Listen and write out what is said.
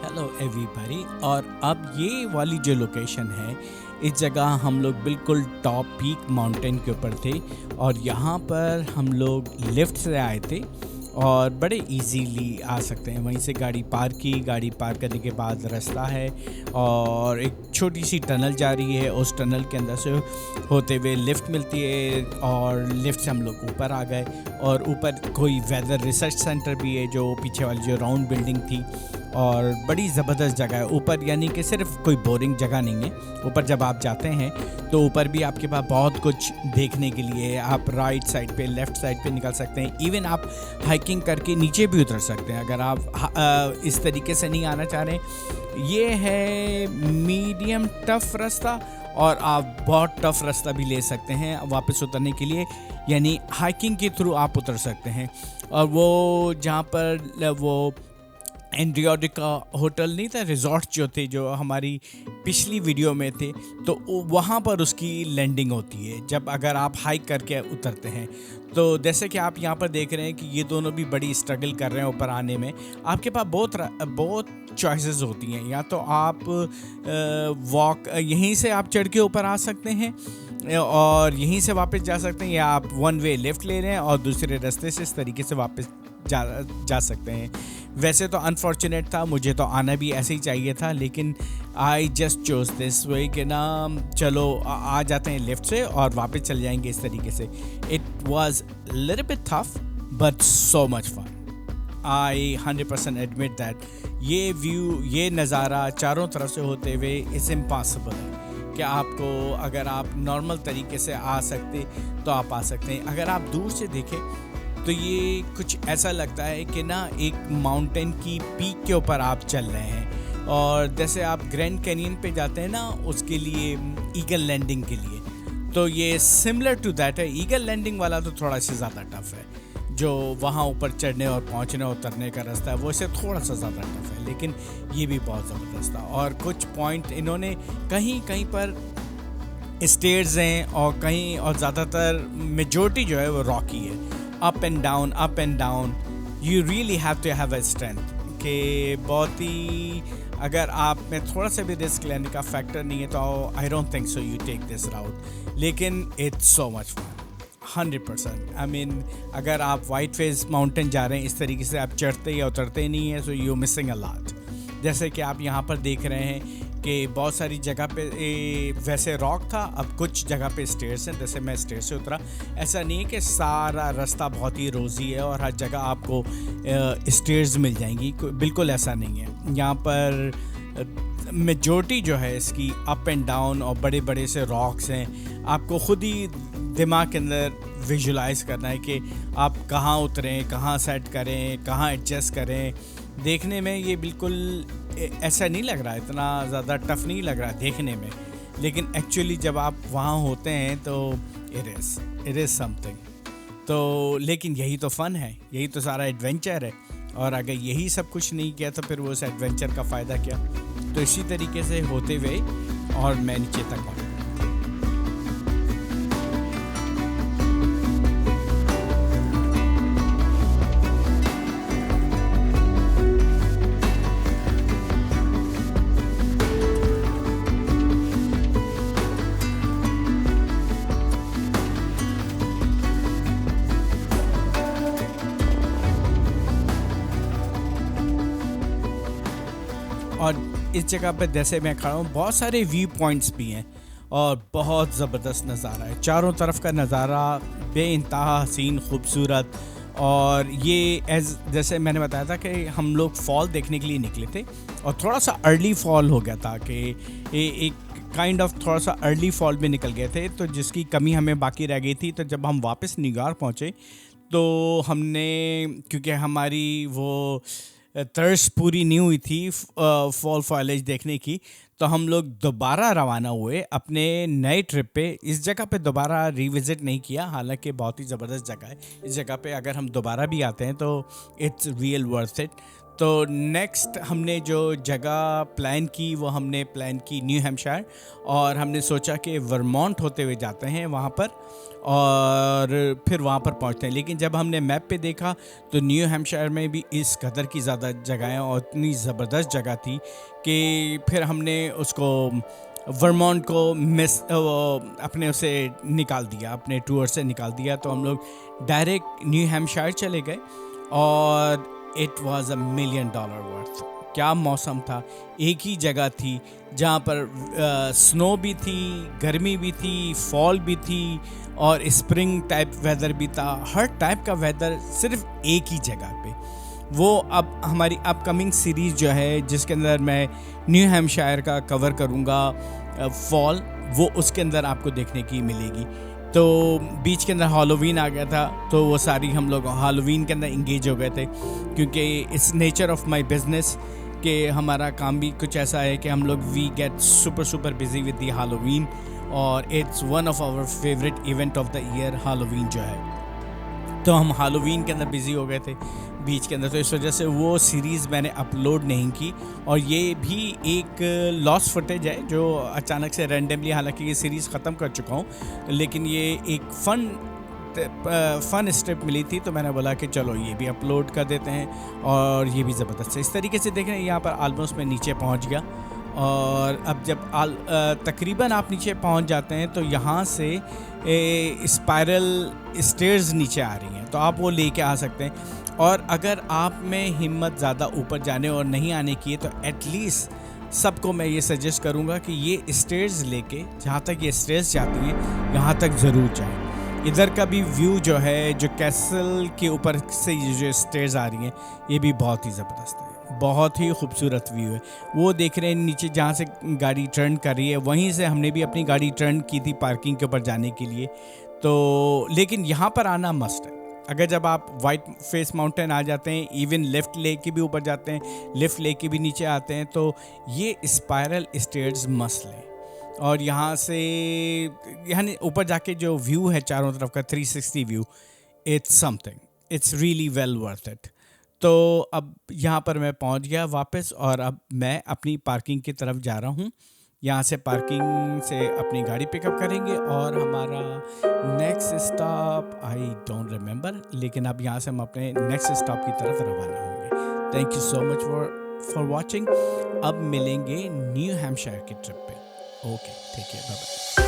Hello everybody. और अब ये वाली जो लोकेशन है, इस जगह हम लोग बिल्कुल टॉप पीक माउंटेन के ऊपर थे और यहाँ पर हम लोग लिफ्ट से आए थे और बड़े इजीली आ सकते हैं। वहीं से गाड़ी पार्क करने के बाद रास्ता है और एक छोटी सी टनल जा रही है। उस टनल के अंदर से होते हुए लिफ्ट मिलती है और लिफ्ट से हम लोग ऊपर आ गए। और ऊपर कोई वेदर रिसर्च सेंटर भी है, जो पीछे वाली जो राउंड बिल्डिंग थी, और बड़ी ज़बरदस्त जगह है ऊपर। यानी कि सिर्फ कोई बोरिंग जगह नहीं है। ऊपर जब आप जाते हैं तो ऊपर भी आपके पास बहुत कुछ देखने के लिए है। आप राइट साइड पे, लेफ़्ट साइड पे निकल सकते हैं। इवन आप हाइकिंग करके नीचे भी उतर सकते हैं अगर आप इस तरीके से नहीं आना चाह रहे। ये है मीडियम टफ रास्ता और आप बहुत टफ रास्ता भी ले सकते हैं वापस उतरने के लिए, यानी हाइकिंग के थ्रू आप उतर सकते हैं। और वो जहाँ पर वो एंड्रियोडिका होटल नहीं था, रिजॉर्ट जो थे जो हमारी पिछली वीडियो में थे, तो वहाँ पर उसकी लैंडिंग होती है जब अगर आप हाइक करके उतरते हैं। तो जैसे कि आप यहाँ पर देख रहे हैं कि ये दोनों भी बड़ी स्ट्रगल कर रहे हैं ऊपर आने में। आपके पास बहुत चॉइसेस होती हैं। या तो आप वॉक यहीं से आप चढ़ के ऊपर आ सकते हैं और यहीं से वापस जा सकते हैं, या आप वन वे लेफ़्ट ले रहे हैं और दूसरे रास्ते से इस तरीके से वापस जा सकते हैं। वैसे तो अनफॉर्चुनेट था, मुझे तो आना भी ऐसे ही चाहिए था, लेकिन I just chose this way कि ना चलो आ जाते हैं लिफ्ट से और वापस चल जाएंगे इस तरीके से। It was little bit tough but so much fun. I 100% admit that ये व्यू, ये नज़ारा चारों तरफ से होते हुए इट्स इम्पॉसिबल है कि आपको, अगर आप नॉर्मल तरीके से आ सकते तो आप आ सकते हैं। अगर आप दूर से देखें तो ये कुछ ऐसा लगता है कि ना एक माउंटेन की पीक के ऊपर आप चल रहे हैं। और जैसे आप ग्रैंड कैनियन पे जाते हैं ना, उसके लिए ईगल लैंडिंग के लिए, तो ये सिमिलर टू दैट है। ईगल लैंडिंग वाला तो थोड़ा सा ज़्यादा टफ है, जो वहाँ ऊपर चढ़ने और पहुँचने उतरने का रास्ता है वो इससे थोड़ा सा ज़्यादा टफ है, लेकिन ये भी बहुत ज़बरदस्त था। और कुछ पॉइंट इन्होंने कहीं कहीं पर स्टेयर्स हैं और कहीं, और ज़्यादातर मेजॉरिटी जो है वो रॉकी है। Up and down you really have to have a strength कि बहुत ही, अगर आप में थोड़ा सा भी रिस्क लेने का फैक्टर नहीं है तो I don't think so you take this route. लेकिन it's so much fun 100%। I mean अगर आप वाइट फेस माउंटेन जा रहे हैं इस तरीके से, आप चढ़ते या उतरते नहीं है, so you missing a lot. जैसे कि आप यहाँ पर देख रहे हैं कि बहुत सारी जगह पे वैसे रॉक था, अब कुछ जगह पे स्टेयर्स हैं। जैसे मैं स्टेयर से उतरा, ऐसा नहीं है कि सारा रास्ता बहुत ही रोज़ी है और हर जगह आपको स्टेयर्स मिल जाएंगी, बिल्कुल ऐसा नहीं है। यहाँ पर मेजॉरिटी जो है इसकी अप एंड डाउन और बड़े बड़े से रॉक्स हैं। आपको खुद ही दिमाग के अंदर विजुलाइज करना है कि आप कहाँ उतरें, कहाँ सेट करें, कहाँ एडजस्ट करें। देखने में ये बिल्कुल ऐसा नहीं लग रहा, इतना ज़्यादा टफ नहीं लग रहा देखने में, लेकिन एक्चुअली जब आप वहाँ होते हैं तो इट इज़ समथिंग। तो लेकिन यही तो फ़न है, यही तो सारा एडवेंचर है। और अगर यही सब कुछ नहीं किया तो फिर वो उस एडवेंचर का फ़ायदा क्या। तो इसी तरीके से होते हुए और मैं नीचे तक पहुँचा। और इस जगह पे जैसे मैं खड़ा हूँ, बहुत सारे व्यू पॉइंट्स भी हैं और बहुत ज़बरदस्त नज़ारा है। चारों तरफ का नज़ारा बेइंतहा हसीन, खूबसूरत। और ये जैसे मैंने बताया था कि हम लोग फॉल देखने के लिए निकले थे और थोड़ा सा अर्ली फॉल हो गया था कि एक काइंड ऑफ थोड़ा सा अर्ली फॉल में निकल गए थे, तो जिसकी कमी हमें बाकी रह गई थी। तो जब हम वापस निगार पहुँचे तो हमने, क्योंकि हमारी वो तर्स पूरी नहीं हुई थी फॉल फॉलेज देखने की, तो हम लोग दोबारा रवाना हुए अपने नए ट्रिप पे। इस जगह पे दोबारा रिविज़िट नहीं किया, हालांकि बहुत ही ज़बरदस्त जगह है। इस जगह पे अगर हम दोबारा भी आते हैं तो इट्स रियल वर्थ इट। तो नेक्स्ट हमने जो जगह प्लान की वो हमने प्लान की न्यू हैम्पशायर, और हमने सोचा कि वर्मोंट होते हुए जाते हैं वहाँ पर और फिर वहाँ पर पहुँचते हैं। लेकिन जब हमने मैप पे देखा तो न्यू हैम्पशायर में भी इस कदर की ज़्यादा जगहें और इतनी ज़बरदस्त जगह थी कि फिर हमने उसको वर्मोंट को अपने उसे निकाल दिया, अपने टूर से निकाल दिया। तो हम लोग डायरेक्ट न्यू हैम्पशायर चले गए और इट वाज $1 मिलियन वर्थ। क्या मौसम था, एक ही जगह थी जहाँ पर स्नो भी थी, गर्मी भी थी, फॉल भी थी और स्प्रिंग टाइप वेदर भी था। हर टाइप का वेदर सिर्फ एक ही जगह पे। वो अब हमारी अपकमिंग सीरीज़ जो है जिसके अंदर मैं न्यू हैम्पशायर का कवर करूँगा फॉल, वो उसके अंदर आपको देखने की मिलेगी। तो बीच के अंदर हैलोवीन आ गया था, तो वो सारी हम लोग हैलोवीन के अंदर इंगेज हो गए थे, क्योंकि it's nature of my business कि हमारा काम भी कुछ ऐसा है कि हम लोग we get super busy with the Halloween, और it's one of our favourite event of the year Halloween जो है। तो हम हैलोवीन के अंदर बिज़ी हो गए थे बीच के अंदर, तो इस वजह से वो सीरीज़ मैंने अपलोड नहीं की। और ये भी एक लॉस फुटेज है जो अचानक से रैंडमली, हालांकि ये सीरीज़ ख़त्म कर चुका हूँ, लेकिन ये एक फ़न स्ट्रिप मिली थी, तो मैंने बोला कि चलो ये भी अपलोड कर देते हैं। और ये भी ज़बरदस्त है। इस तरीके से देख रहे हैं यहाँ पर ऑलमोस्ट मैं नीचे पहुँच गया, और अब जब तकरीबन आप नीचे पहुंच जाते हैं तो यहाँ से स्पाइरल स्टेयर्स नीचे आ रही हैं, तो आप वो लेके आ सकते हैं। और अगर आप में हिम्मत ज़्यादा ऊपर जाने और नहीं आने की है तो एटलीस्ट सबको मैं ये सजेस्ट करूँगा कि ये स्टेयर्स लेके, जहाँ तक ये स्टेयर्स जाती हैं यहाँ तक ज़रूर जाएं। इधर का भी व्यू जो है, जो कैसल के ऊपर से ये जो स्टेयर्स आ रही हैं, ये भी बहुत ही ज़बरदस्त है, बहुत ही खूबसूरत व्यू है। वो देख रहे हैं नीचे जहाँ से गाड़ी टर्न कर रही है, वहीं से हमने भी अपनी गाड़ी टर्न की थी पार्किंग के ऊपर जाने के लिए। तो लेकिन यहाँ पर आना मस्ट है। अगर जब आप वाइट फेस माउंटेन आ जाते हैं, इवन लिफ्ट लेके भी ऊपर जाते हैं, लिफ्ट लेके भी नीचे आते हैं, तो ये स्पाइरल स्टेयर्स मस्ट लें। और यहाँ से यानी ऊपर जाके जो व्यू है चारों तरफ का 360 view, it's something, it's really well worth it. तो अब यहाँ पर मैं पहुँच गया वापस, और अब मैं अपनी पार्किंग की तरफ जा रहा हूँ। यहाँ से पार्किंग से अपनी गाड़ी पिकअप करेंगे, और हमारा next stop I don't remember, लेकिन अब यहाँ से हम अपने नेक्स्ट स्टॉप की तरफ रवाना होंगे। Thank you so much for watching. अब मिलेंगे न्यू हैम्पशायर की ट्रिप पे। Okay, take care, bye bye.